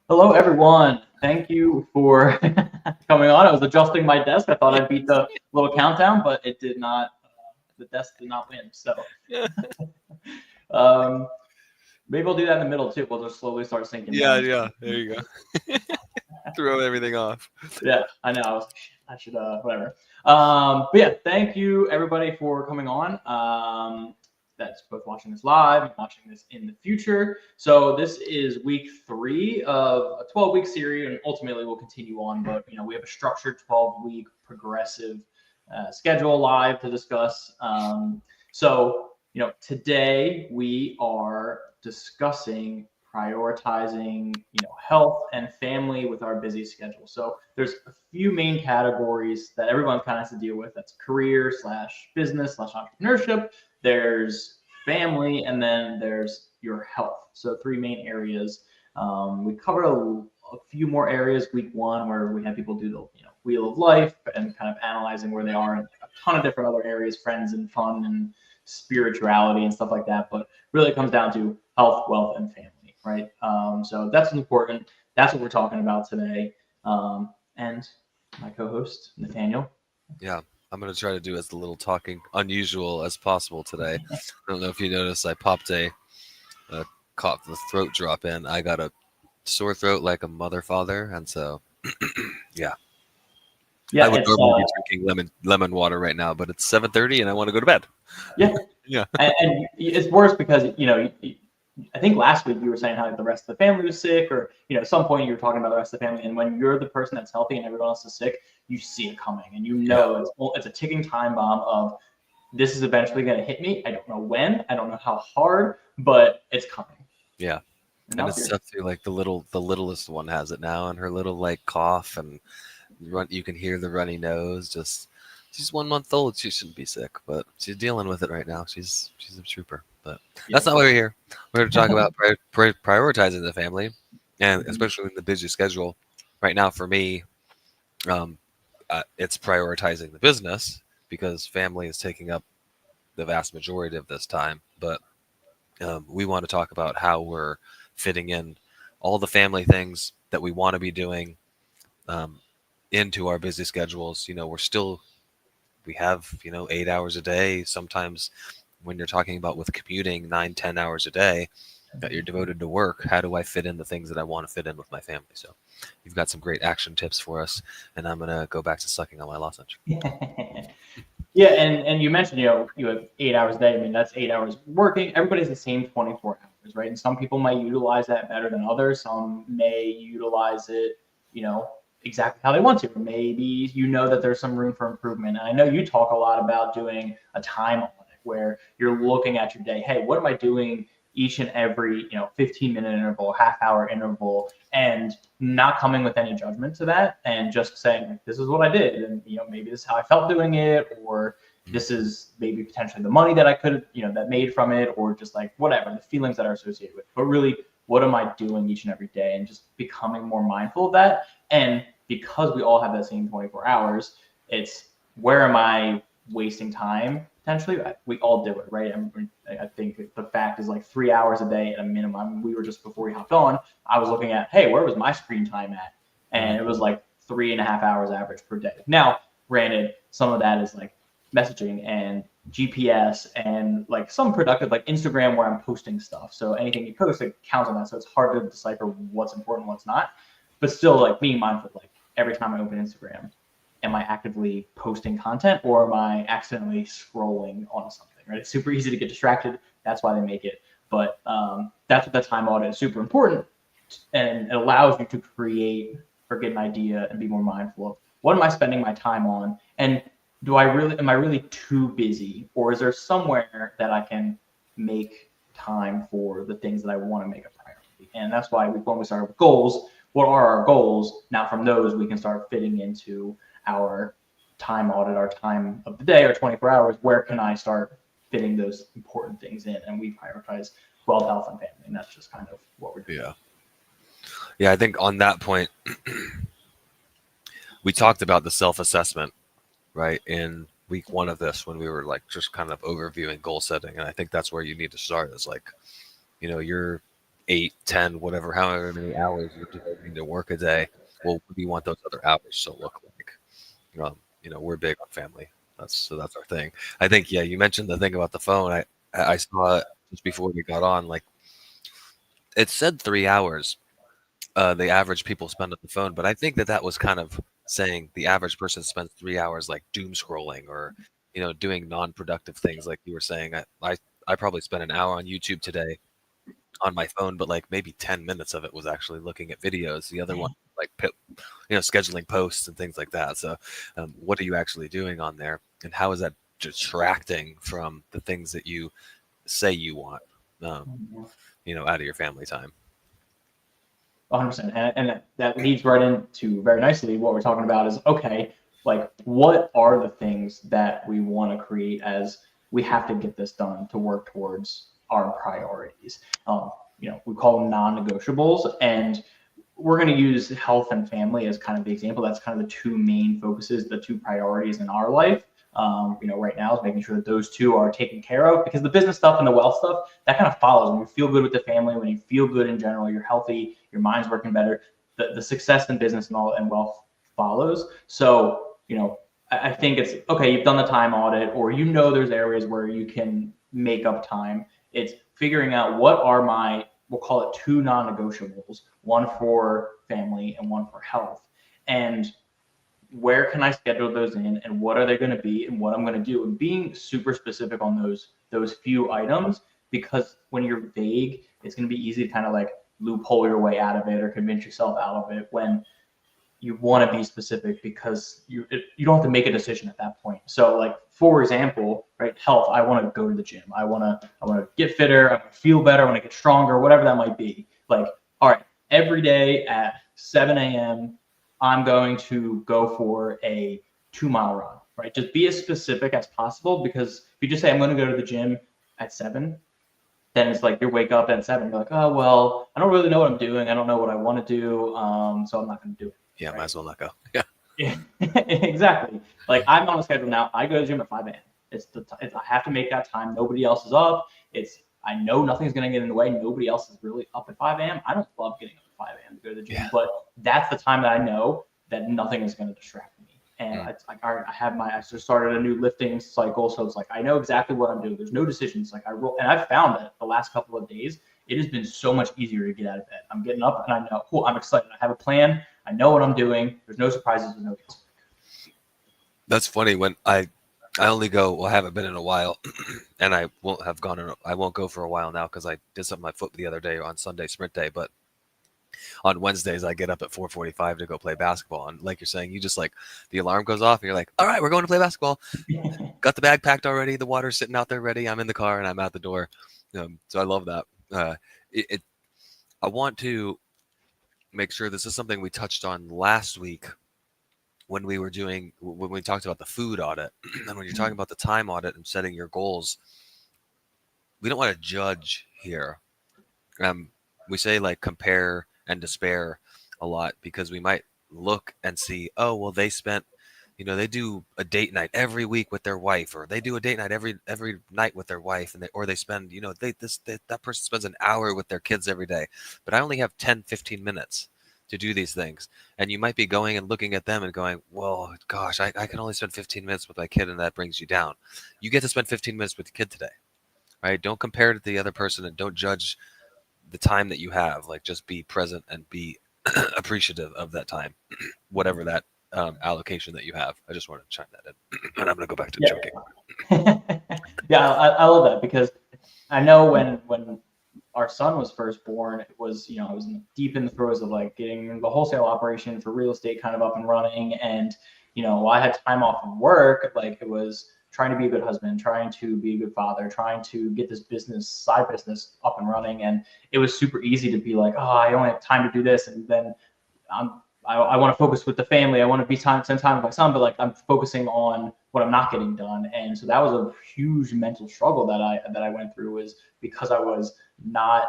Hello, everyone. Thank you for coming on. I was adjusting my desk. I thought I'd beat the little countdown, but it did not. The desk did not win. So um, maybe we'll do that in the middle too. We'll just slowly start sinking Yeah, down. yeah. There you go. Throw everything off. Yeah, I know. I was like, "Shit, I should, whatever. But yeah, thank you everybody for coming on. That's both watching this live and watching this in the future. So this is week 3 of a 12-week series, and ultimately we'll continue on. But we have a structured 12-week progressive schedule live to discuss. So today we are discussing prioritizing health and family with our busy schedule. So there's a few main categories that everyone kind of has to deal with. That's career slash business slash entrepreneurship. There's family, and then there's your health. So 3 main areas. We covered a few more areas week 1, where we had people do the wheel of life and kind of analyzing where they are in a ton of different other areas, friends and fun and spirituality and stuff like that. But really, it comes down to health, wealth, and family, right? So that's important. That's what we're talking about today. And my co-host Nathaniel. Yeah, I'm gonna try to do as little talking unusual as possible today. I don't know if you noticed, I popped a caught the throat drop in. I got a sore throat like a mother father, and so yeah, I Yeah, would it's normally be drinking lemon water right now, but it's 7:30 and I want to go to bed. yeah, Yeah, and it's worse because I think last week you were saying how the rest of the family was sick, or at some point you were talking about the rest of the family. And when you're the person that's healthy and everyone else is sick, you see it coming, and yeah, it's a ticking time bomb of this is eventually going to hit me. I don't know when, I don't know how hard, but it's coming. yeah. And And now it's it's here. tough too. Like the littlest one has it now, and her little like cough and run. You can hear the runny nose. Just she's 1 month old. She shouldn't be sick, but she's dealing with it right now. She's a trooper. But Yeah, that's not why we're here. We're here to talk about prioritizing the family, and especially in the busy schedule right now for me. Um, it's prioritizing the business because family is taking up the vast majority of this time. But we want to talk about how we're fitting in all the family things that we want to be doing um, into our busy schedules. We have 8 hours a day. Sometimes when you're talking about with commuting 9-10 hours a day that you're devoted to work, how do I fit in the things that I want to fit in with my family? So you've got some great action tips for us, and I'm gonna go back to sucking on my lozenge. yeah, and you mentioned you have 8 hours a day. I mean, that's 8 hours working. Everybody's the same 24 hours, right? And some people might utilize that better than others. Some may utilize it, exactly how they want to. Or maybe that there's some room for improvement. And I know you talk a lot about doing a time audit where you're looking at your day. Hey, what am I doing each and every 15-minute interval, half-hour interval, and not coming with any judgment to that, and just saying like, this is what I did, and maybe this is how I felt doing it, or this is maybe potentially the money that I could have that made from it, or just like whatever the feelings that are associated with. But really, what am I doing each and every day, and just becoming more mindful of that. And because we all have that same 24 hours, it's where am I wasting time potentially. We all do it, right? I think the fact is like 3 hours a day at a minimum. We were just before we hopped on, I was looking at, hey, where was my screen time at? And it was like 3.5 hours average per day. Now, granted, some of that is like messaging and GPS and like some productive, like Instagram, where I'm posting stuff. So anything you post, it counts on that. So it's hard to decipher what's important, what's not. But still, like being mindful, like every time I open Instagram, am I actively posting content, or am I accidentally scrolling on something? Right? It's super easy to get distracted. That's why they make it. But that's what the time audit is super important, and it allows you to create or get an idea and be more mindful of what am I spending my time on, and am I really too busy, or is there somewhere that I can make time for the things that I want to make a priority? And that's why when we start with goals, what are our goals? Now from those we can start fitting into our time audit, our time of the day, our 24 hours. Where can I start fitting those important things in? And we prioritize wealth, health, and family, and that's just kind of what we're doing. Yeah, yeah. I think on that point, we talked about the self-assessment right in week 1 of this when we were like just kind of overviewing goal setting, and I think that's where you need to start. Is like, you're 8, 10, whatever, however many hours you're devoting to work a day. Well, what do you want those other hours to look like? We're big on family. That's our thing. I think, yeah, you mentioned the thing about the phone. I saw it just before we got on. Like it said 3 hours, the average people spend on the phone, but I think that was kind of saying the average person spends 3 hours like doom scrolling or doing non-productive things, like you were saying. I probably spent an hour on YouTube today on my phone, but like maybe 10 minutes of it was actually looking at videos. The other one, like scheduling posts and things like that. So, what are you actually doing on there, and how is that detracting from the things that you say you want, out of your family time? 100%. And that leads right into very nicely what we're talking about is, okay, like what are the things that we want to create as we have to get this done to work towards our priorities? We call them non-negotiables, and we're going to use health and family as kind of the example. That's kind of the two main focuses, the two priorities in our life. Right now is making sure that those two are taken care of, because the business stuff and the wealth stuff, that kind of follows. When you feel good with the family, when you feel good in general, you're healthy, your mind's working better, the success in business and wealth follows. So, I think it's okay. You've done the time audit, or there's areas where you can make up time. It's figuring out what are we'll call it two non-negotiables, one for family and one for health. And where can I schedule those in, and what are they going to be, and what I'm going to do, and being super specific on those few items, because when you're vague, it's going to be easy to kind of like loophole your way out of it or convince yourself out of it, when you want to be specific, because you don't have to make a decision at that point. So like, for example, right, health, I want to go to the gym. I want to get fitter. I want to feel better. I want to get stronger, whatever that might be. Like, all right, every day at 7 a.m., I'm going to go for a 2-mile run, right? Just be as specific as possible, because if you just say, I'm going to go to the gym at 7, then it's like you wake up at 7, you're like, oh, well, I don't really know what I'm doing. I don't know what I want to do. So I'm not going to do it. Yeah, right? Might as well not go. Yeah. Yeah, exactly. Like, I'm on a schedule now. I go to the gym at 5 a.m. I have to make that time. Nobody else is up. I know nothing's going to get in the way. Nobody else is really up at 5 a.m. I don't love getting up at 5 a.m. to go to the gym, but that's the time that I know that nothing is going to distract me. And it's like, all right, I just started a new lifting cycle. So it's like, I know exactly what I'm doing. There's no decisions. Like, I roll, and I've found that the last couple of days, it has been so much easier to get out of bed. I'm getting up and I know, cool, I'm excited. I have a plan. I know what I'm doing. There's no surprises. There's no guesswork. That's funny. When I only go, well, I haven't been in a while, and I won't go for a while now, because I did something to my foot the other day on Sunday sprint day. But on Wednesdays, I get up at 4:45 to go play basketball. And like you're saying, you just like, the alarm goes off and you're like, all right, we're going to play basketball. Got the bag packed already. The water's sitting out there ready. I'm in the car and I'm at the door. So I love that. I want to make sure this is something we touched on last week when we talked about the food audit, and when you're talking about the time audit and setting your goals. We don't want to judge here. We say like compare and despair a lot, because we might look and see, oh, well, they spent, they do a date night every week with their wife, or they do a date night every night with their wife, and they spend, that person spends an hour with their kids every day, but I only have 10-15 minutes to do these things. And you might be going and looking at them and going, well, gosh, I can only spend 15 minutes with my kid, and that brings you down. You get to spend 15 minutes with your kid today, right? Don't compare to the other person, and don't judge the time that you have. Like, just be present and be appreciative of that time, whatever that allocation that you have. I just wanted to chime that in, and I'm going to go back to joking. Yeah, I love that, because I know when our son was first born, it was, I was deep in the throes of like getting the wholesale operation for real estate kind of up and running. And, I had time off from work. Like, it was trying to be a good husband, trying to be a good father, trying to get this side business up and running. And it was super easy to be like, oh, I only have time to do this. And then I want to focus with the family. I want to spend time with my son, but like, I'm focusing on what I'm not getting done. And so that was a huge mental struggle that I went through, was because I was not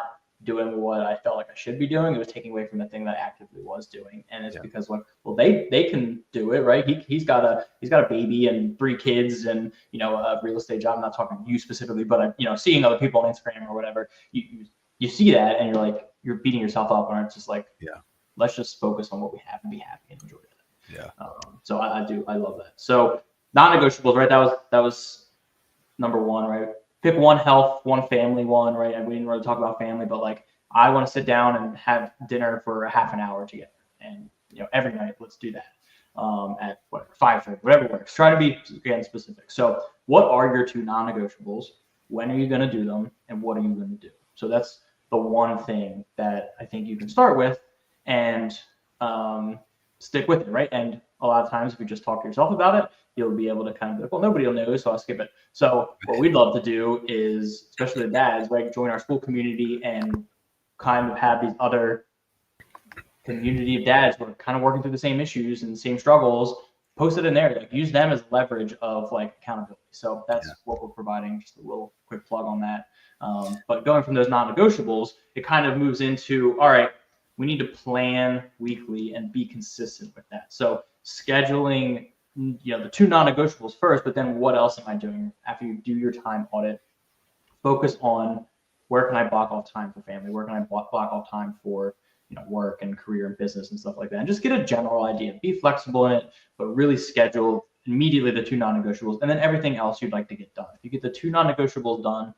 doing what I felt like I should be doing. It was taking away from the thing that I actively was doing. And it's because, like, well, they can do it, right? He's got a baby and 3 kids and, a real estate job. I'm not talking to you specifically, but seeing other people on Instagram or whatever, you see that and you're like, you're beating yourself up, and it's just like, Yeah. let's just focus on what we have and be happy and enjoy that. Yeah. So I love that. So non-negotiables, right? That was number one, right? Pick one health, one family, one, right? And we didn't really talk about family, but like I want to sit down and have dinner for a half an hour together, and every night, let's do that. At whatever 5:30, whatever works. Try to be again specific. So, what are your two non-negotiables? When are you going to do them, and what are you going to do? So that's the one thing that I think you can start with, and stick with it, right? And a lot of times, if you just talk to yourself about it, you'll be able to kind of be like, well, nobody will know, so I'll skip it. So what we'd love to do is, especially the dads, right, join our school community and kind of have these other community of dads who are kind of working through the same issues and the same struggles. Post it in there, like use them as leverage of like accountability. So that's what we're providing. Just a little quick plug on that. But going from those non-negotiables, it kind of moves into, all right, we need to plan weekly and be consistent with that. So scheduling, the two non-negotiables first, but then what else am I doing after you do your time audit? Focus on where can I block off time for family? Where can I block off time for work and career and business and stuff like that? And just get a general idea. Be flexible in it, but really schedule immediately the two non-negotiables, and then everything else you'd like to get done. If you get the two non-negotiables done,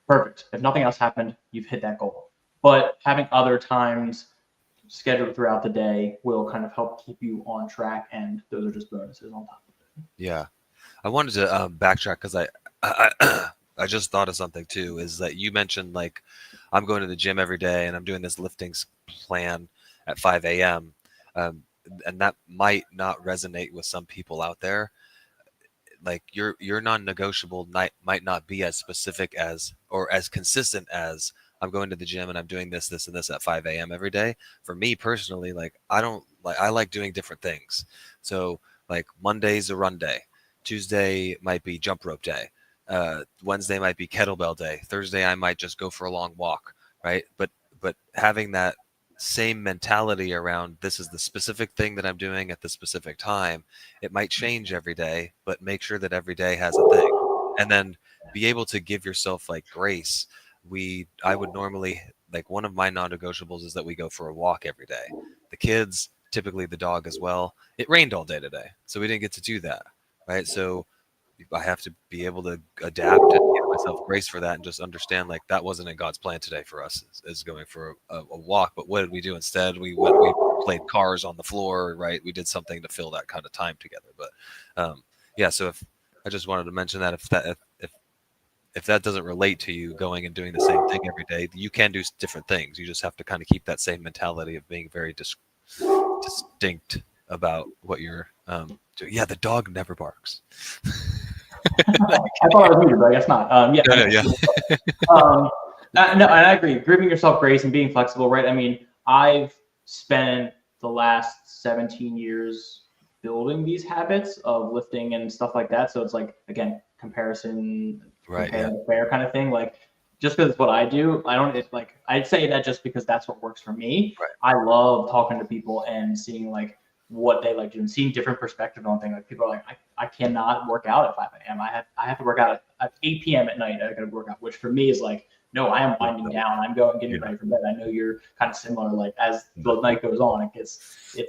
perfect. If nothing else happened, you've hit that goal. But having other times scheduled throughout the day will kind of help keep you on track, and those are just bonuses on top of it. Yeah, I wanted to backtrack because I just thought of something too. Is that you mentioned like I'm going to the gym every day and I'm doing this lifting plan at 5 a.m. And that might not resonate with some people out there. Like your non-negotiable might not be as specific as or as consistent as I'm going to the gym and I'm doing this and this at 5 a.m. every day. For me personally, like I like doing different things. So like Monday's a run day, Tuesday might be jump rope day, Wednesday might be kettlebell day, Thursday I might just go for a long walk, right? But having that same mentality around this is the specific thing that I'm doing at the specific time. It might change every day, but make sure that every day has a thing, and then be able to give yourself like grace. I would normally, like, one of my non-negotiables is that we go for a walk every day. The kids, typically the dog as well. It rained all day today, so we didn't get to do that, right? So I have to be able to adapt and give myself grace for that, and just understand like that wasn't in God's plan today for us is going for a walk. But what did we do instead? We played cars on the floor, right? We did something to fill that kind of time together. But yeah, so if I just wanted to mention that if that doesn't relate to you, going and doing the same thing every day, you can do different things. You just have to kind of keep that same mentality of being very distinct about what you're doing. Yeah, the dog never barks. I thought I was muted, but I guess not. Yeah. Yeah. No, and I agree. Giving yourself grace and being flexible, right? I mean, I've spent the last 17 years building these habits of lifting and stuff like that. So it's like, again, comparison, Right, yeah. fair kind of thing. Like, just because it's what I do, I'd say that just because that's what works for me. Right. I love talking to people and seeing like what they like doing, seeing different perspectives on things. Like people are like, I cannot work out at 5 a.m. I have to work out at 8 p.m. at night. I got to work out, which for me is like, no, I am winding down. I'm getting ready for bed. I know you're kind of similar. Like as the night goes on, it's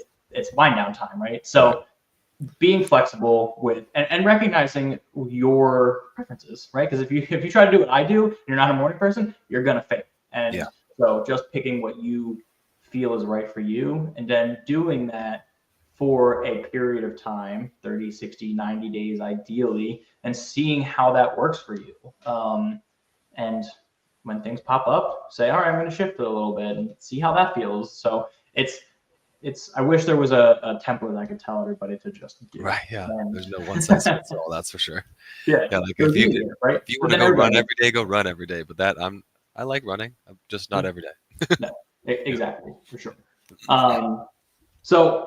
wind down time, right? So being flexible with and recognizing your preferences, right? Because if you try to do what I do, and you're not a morning person, you're gonna fail. And so just picking what you feel is right for you, and then doing that for a period of time, 30, 60, 90 days ideally, and seeing how that works for you. And when things pop up, say, all right, I'm going to shift it a little bit and see how that feels. So I wish there was a template I could tell everybody to just do. Right, yeah. There's no one size fits all, that's for sure. Yeah, like if you want to go run every day, go run every day. But I like running. I'm just not every day. No, exactly, for sure. So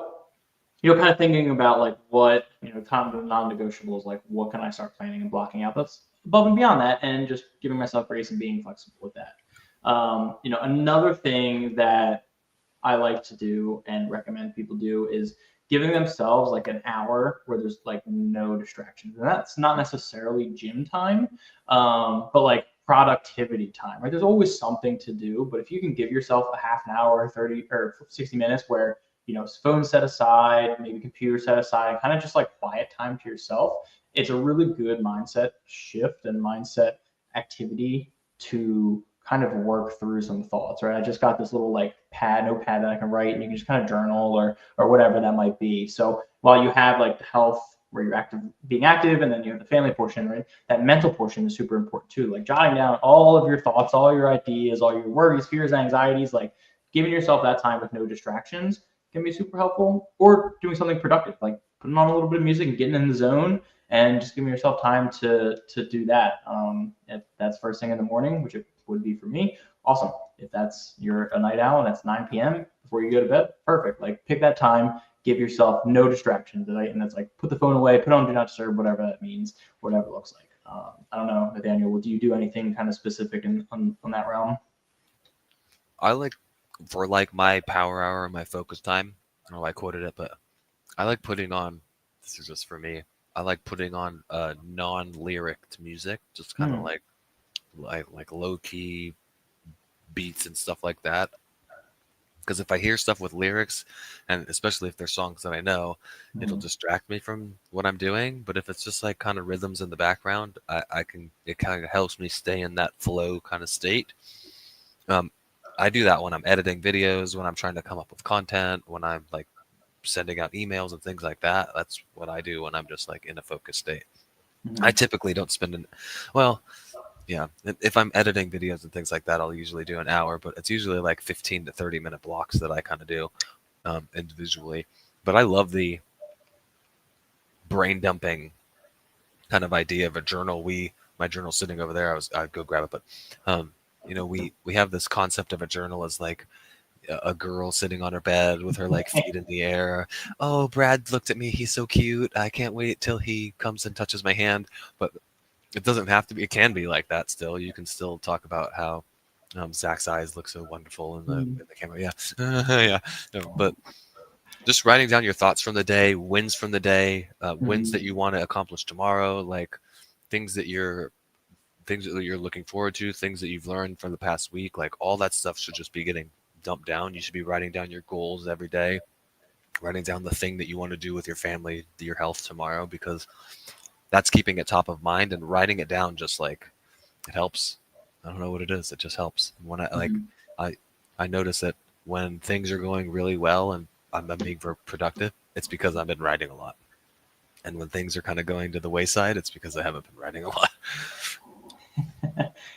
kind of thinking about like what, time of non-negotiables, like what can I start planning and blocking out that's above and beyond that, and just giving myself grace and being flexible with that. Another thing that I like to do and recommend people do is giving themselves like an hour where there's like no distractions. And that's not necessarily gym time, but like productivity time, right? There's always something to do, but if you can give yourself a half an hour, 30 or 60 minutes where, phone set aside, maybe computer set aside, kind of just like quiet time to yourself, it's a really good mindset shift and mindset activity to kind of work through some thoughts, right? I just got this little like notepad that I can write, and you can just kind of journal or whatever that might be. So while you have like the health where you're being active, and then you have the family portion, right? That mental portion is super important too. Like jotting down all of your thoughts, all your ideas, all your worries, fears, anxieties, like giving yourself that time with no distractions can be super helpful. Or doing something productive, like putting on a little bit of music and getting in the zone and just giving yourself time to do that. If that's first thing in the morning, which it would be for me, awesome. If that's you're a night owl and that's 9 p.m. before you go to bed, perfect. Like pick that time, give yourself no distractions, right? And that's like put the phone away, put on do not disturb, whatever that means, whatever it looks like. I don't know, Nathaniel, do you do anything kind of specific on that realm? I like for like my power hour, my focus time. I don't know why I quoted it, but I like putting on. This is just for me. I like putting on non-lyric music, just kind of Hmm. like low key beats and stuff like that. Because if I hear stuff with lyrics, and especially if they're songs that I know, it'll Hmm. distract me from what I'm doing. But if it's just like kind of rhythms in the background, I can it kind of helps me stay in that flow kind of state. Um, I do that when I'm editing videos, when I'm trying to come up with content, when I'm like sending out emails and things like that. That's what I do when I'm just like in a focused state. I Hmm. typically don't spend well, yeah, if I'm editing videos and things like that, I'll usually do an hour, but it's usually like 15 to 30-minute blocks that I kind of do individually. But I love the brain dumping kind of idea of a journal. My journal's sitting over there. I'd go grab it, but we have this concept of a journal as like a girl sitting on her bed with her like feet in the air. Oh, Brad looked at me. He's so cute. I can't wait till he comes and touches my hand. But it doesn't have to be. It can be like that still. You can still talk about how Zach's eyes look so wonderful in the camera. Yeah, yeah. No, but just writing down your thoughts from the day, wins from the day, wins Hmm. that you want to accomplish tomorrow, like things that you're things that you're looking forward to, things that you've learned from the past week. Like all that stuff should just be getting dumped down. You should be writing down your goals every day, writing down the thing that you want to do with your family, your health tomorrow, because that's keeping it top of mind. And writing it down just like it helps. I don't know what it is. It just helps. When Hmm. I I notice that when things are going really well and I'm being very productive, it's because I've been writing a lot. And when things are kind of going to the wayside, it's because I haven't been writing a lot.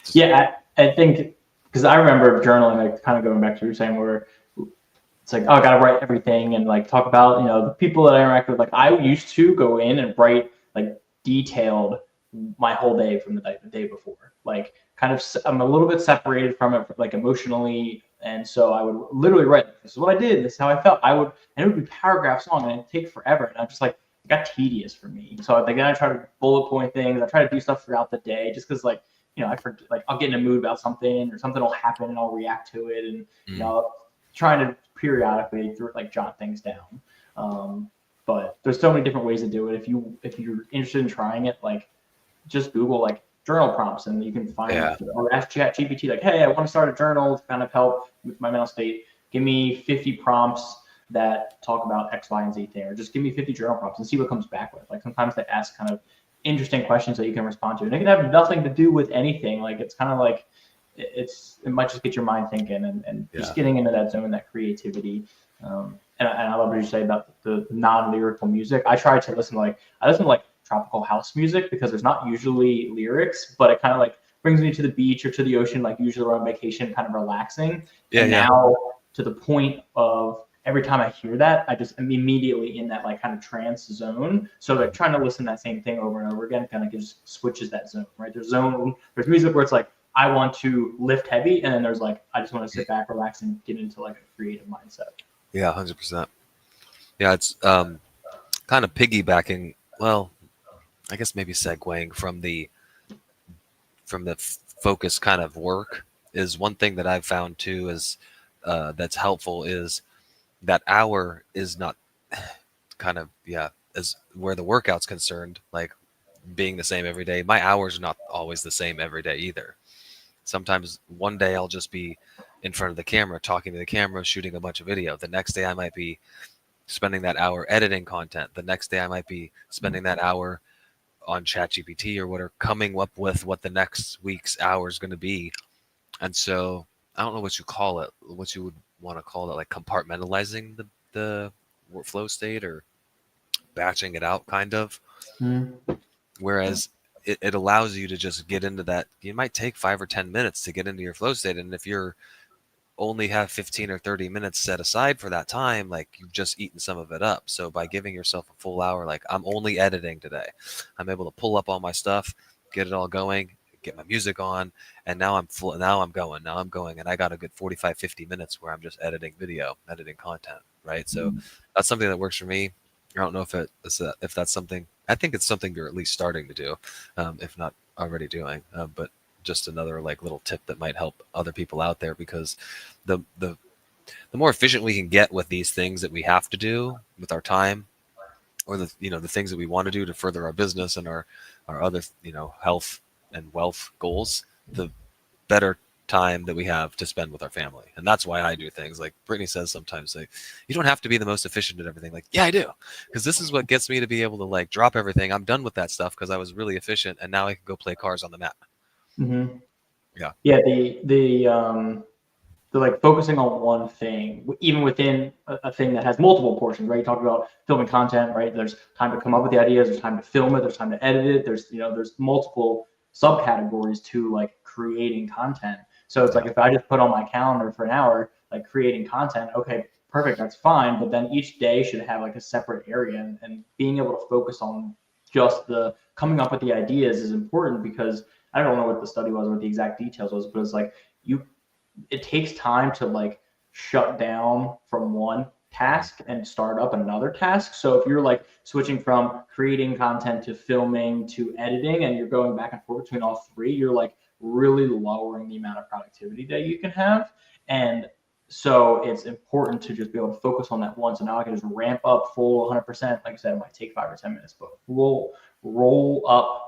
Just, Yeah, I think because I remember journaling, like kind of going back to what you were saying, where it's like, oh, I gotta write everything and like talk about, the people that I interact with. Like I used to go in and write like detailed my whole day from the day before. Like kind of, I'm a little bit separated from it, like emotionally, and so I would literally write, this is what I did, this is how I felt. And it would be paragraphs long, and it'd take forever. And I'm just like, it got tedious for me. So like then I try to bullet point things. I try to do stuff throughout the day, just because like, I forget, like I'll get in a mood about something or something will happen and I'll react to it, and mm, trying to periodically like jot things down. But there's so many different ways to do it. If you're interested in trying it, like just Google like journal prompts, and you can find yeah, or ask ChatGPT like, hey, I want to start a journal to kind of help with my mental state. Give me 50 prompts that talk about X, Y, and Z thing, or just give me 50 journal prompts and see what comes back with. Like sometimes they ask kind of interesting questions that you can respond to, and it can have nothing to do with anything. Like it's kind of like it might just get your mind thinking and just yeah, getting into that zone, that creativity. And I love what you say about the non-lyrical music. I listen to like tropical house music because there's not usually lyrics, but it kind of like brings me to the beach or to the ocean, like usually we're on vacation, kind of relaxing. yeah, And yeah, now to the point of every time I hear that, I just am immediately in that like kind of trance zone. So like mm, trying to listen to that same thing over and over again kind of just switches that zone, right? There's music where it's like I want to lift heavy, and then there's like I just want to sit back, relax, and get into like a creative mindset. yeah, 100%. Yeah, it's kind of piggybacking. Well, I guess maybe segueing from the focus kind of work is one thing that I've found too is that's helpful is that hour is not kind of as where the workout's concerned, like being the same every day. My hours are not always the same every day either. Sometimes one day I'll just be in front of the camera, talking to the camera, shooting a bunch of video. The next day I might be spending that hour editing content. The next day I might be spending that hour on ChatGPT or whatever, coming up with what the next week's hour is going to be. And so I don't know what you call it, what you would want to call it, like compartmentalizing the workflow state or batching it out, kind of. Mhm. Whereas it allows you to just get into that. You might take 5 or 10 minutes to get into your flow state. And if you're only have 15 or 30 minutes set aside for that time, like you've just eaten some of it up. So by giving yourself a full hour, like I'm only editing today, I'm able to pull up all my stuff, get it all going, get my music on, and now I'm full. Now I'm going, and I got a good 45, 50 minutes where I'm just editing video, editing content, right? So that's something that works for me. I don't know if that's something. I think it's something you're at least starting to do, if not already doing. But just another like little tip that might help other people out there, because the the the more efficient we can get with these things that we have to do with our time, or the things that we want to do to further our business and our other health and wealth goals, the better time that we have to spend with our family. And that's why I do things like Brittany says sometimes, like, you don't have to be the most efficient at everything. Like, yeah, I do, because this is what gets me to be able to like drop everything. I'm done with that stuff because I was really efficient, and now I can go play cars on the mat. Mhm. Yeah. Yeah, the like focusing on one thing, even within a thing that has multiple portions, right? You talk about filming content, right? There's time to come up with the ideas, there's time to film it, there's time to edit it. There's multiple subcategories to like creating content. So it's like Yeah. if I just put on my calendar for an hour, like creating content, okay, perfect, that's fine. But then each day should have like a separate area, and being able to focus on just the coming up with the ideas is important, because I don't know what the study was or what the exact details was, but it's like you it takes time to like shut down from one task and start up another task. So if you're like switching from creating content to filming to editing, and you're going back and forth between all three, you're like really lowering the amount of productivity that you can have. And so it's important to just be able to focus on that one. So now I can just ramp up full 100%. Like I said, it might take 5 or 10 minutes, but roll up,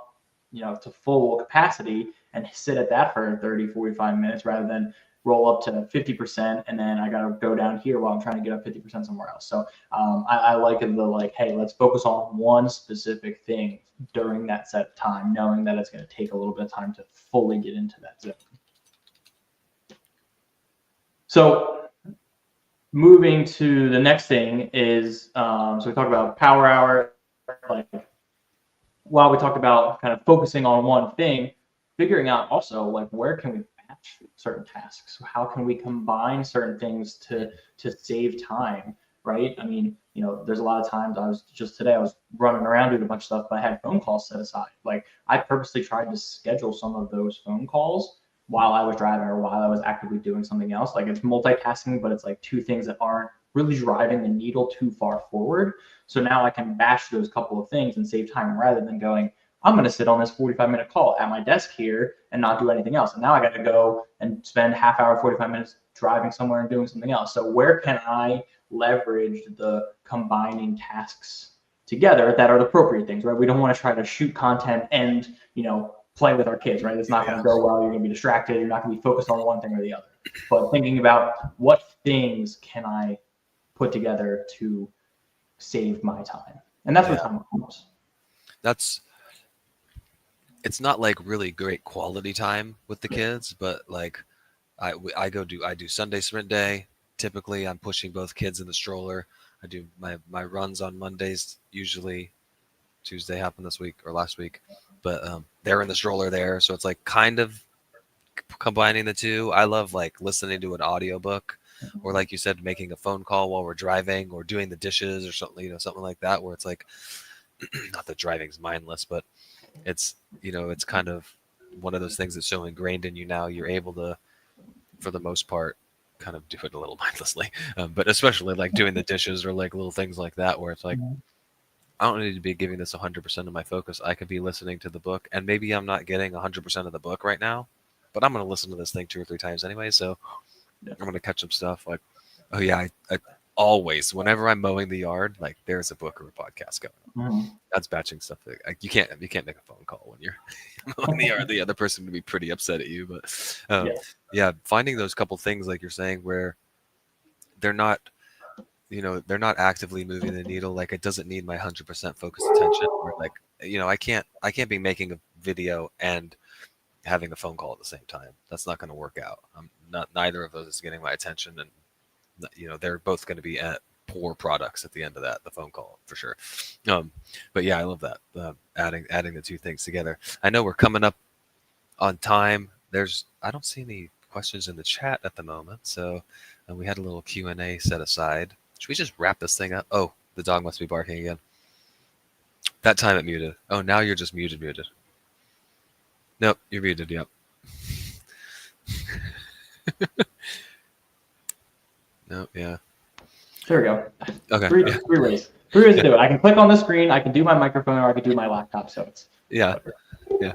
to full capacity and sit at that for 30, 45 minutes, rather than roll up to 50% and then I got to go down here while I'm trying to get up 50% somewhere else. So I like the like, hey, let's focus on one specific thing during that set time, knowing that it's going to take a little bit of time to fully get into that zone. So moving to the next thing is, so we talked about power hour, like while we talked about kind of focusing on one thing, figuring out also like where can we batch certain tasks? How can we combine certain things to save time, right? I mean, there's a lot of times I was running around doing a bunch of stuff, but I had phone calls set aside. Like I purposely tried to schedule some of those phone calls while I was driving or while I was actively doing something else. Like it's multitasking, but it's like two things that aren't really driving the needle too far forward. So now I can bash those couple of things and save time, rather than going, I'm going to sit on this 45-minute call at my desk here and not do anything else. And now I got to go and spend half hour, 45 minutes driving somewhere and doing something else. So where can I leverage the combining tasks together that are the appropriate things, right? We don't want to try to shoot content and, play with our kids, right? It's not going to go well. You're going to be distracted. You're not going to be focused on one thing or the other. But thinking about what things can I put together to save my time. And that's where time comes. That's It's not like really great quality time with the kids, but like I do Sunday sprint day. Typically, I'm pushing both kids in the stroller. I do my runs on Mondays. Usually, Tuesday happened this week or last week, but they're in the stroller there, so it's like kind of combining the two. I love like listening to an audiobook, or like you said, making a phone call while we're driving or doing the dishes or something, something like that, where it's like not that driving's mindless, but it's kind of one of those things that's so ingrained in you now. You're able to, for the most part, kind of do it a little mindlessly, but especially like doing the dishes or like little things like that, where it's like, I don't need to be giving this 100% of my focus. I could be listening to the book, and maybe I'm not getting 100% of the book right now, but I'm going to listen to this thing 2 or 3 times anyway. So I'm going to catch some stuff like, oh yeah, always, whenever I'm mowing the yard, like there's a book or a podcast going on. Mhm. That's batching stuff. Like you can't make a phone call when you're mowing the yard. The other person would be pretty upset at you. But Yeah. yeah, finding those couple things like you're saying where they're not, they're not actively moving the needle. Like it doesn't need my 100% focused attention. Or like, I can't be making a video and having a phone call at the same time. That's not going to work out. I'm not. Neither of those is getting my attention, and they're both going to be at poor products at the end of that. The phone call for sure. But yeah, I love that adding the two things together. I know we're coming up on time. I don't see any questions in the chat at the moment, so we had a little Q&A set aside. Should we just wrap this thing up? Oh, the dog must be barking again. That time it muted. Oh, now you're just muted. Nope, you're muted. Yep. Nope. Yeah. There we go. Okay. Three, Yeah. three ways. 3 ways to do it. I can click on the screen. I can do my microphone, or I can do my laptop. So it's Yeah. Yeah.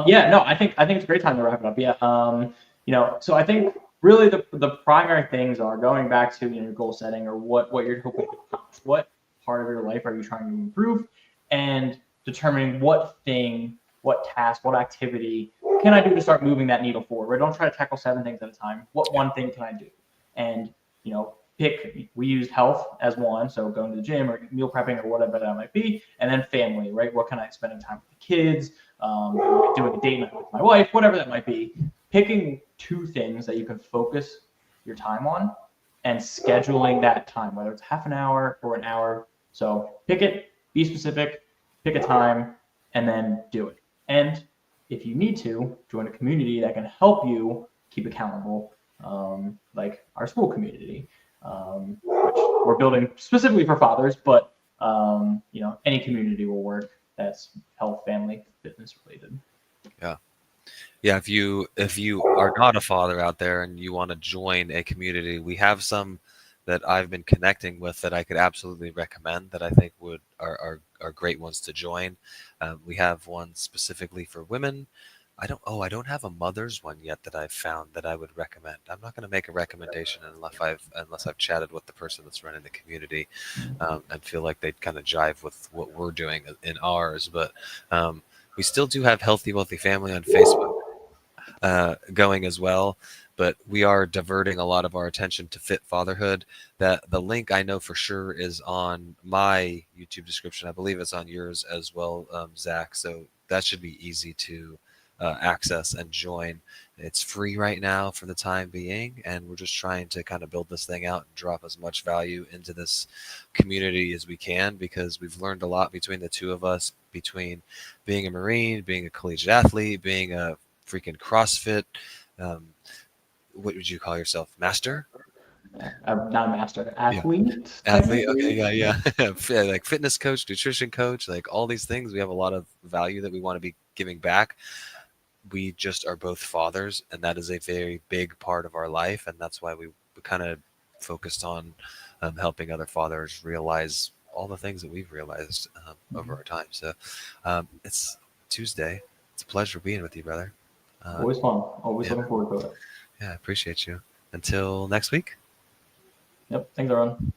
yeah. No, I think it's a great time to wrap it up. Yeah. So I think really the primary things are going back to your goal setting, or what you're hoping to accomplish. What part of your life are you trying to improve, and determining what thing, what task, what activity can I do to start moving that needle forward. Right? Don't try to tackle 7 things at a time. What one thing can I do? And we used health as one, so going to the gym or meal prepping or whatever that might be, and then family, right? What can I spending time with the kids, doing a date night with my wife, whatever that might be. Picking 2 things that you can focus your time on and scheduling that time, whether it's half an hour or an hour. So pick it, be specific, pick a time, and then do it. And if you need to, join a community that can help you keep accountable, like our school community, which we're building specifically for fathers, but any community will work that's health, family, fitness related. Yeah. Yeah, if you are not a father out there and you want to join a community, we have some that I've been connecting with that I could absolutely recommend that I think are great ones to join. We have one specifically for women. I don't have a mother's one yet that I've found that I would recommend. I'm not going to make a recommendation unless I've chatted with the person that's running the community, and feel like they'd kind of jive with what we're doing in ours. But we still do have Healthy Wealthy Family on Facebook going as well, but we are diverting a lot of our attention to Fit Fatherhood. That the link I know for sure is on my YouTube description. I believe it's on yours as well, Zach. So that should be easy to access and join. It's free right now for the time being, and we're just trying to kind of build this thing out and drop as much value into this community as we can, because we've learned a lot between the two of us, between being a Marine, being a collegiate athlete, being a freaking CrossFit. What would you call yourself? Master? I'm not a master athlete. Athlete. Okay. Yeah. Like fitness coach, nutrition coach, like all these things. We have a lot of value that we want to be giving back. We just are both fathers, and that is a very big part of our life. And that's why we kind of focused on helping other fathers realize all the things that we've realized over our time. So it's Tuesday. It's a pleasure being with you, brother. Always fun. Always looking forward to it. Yeah, I appreciate you. Until next week. Yep. Things are on.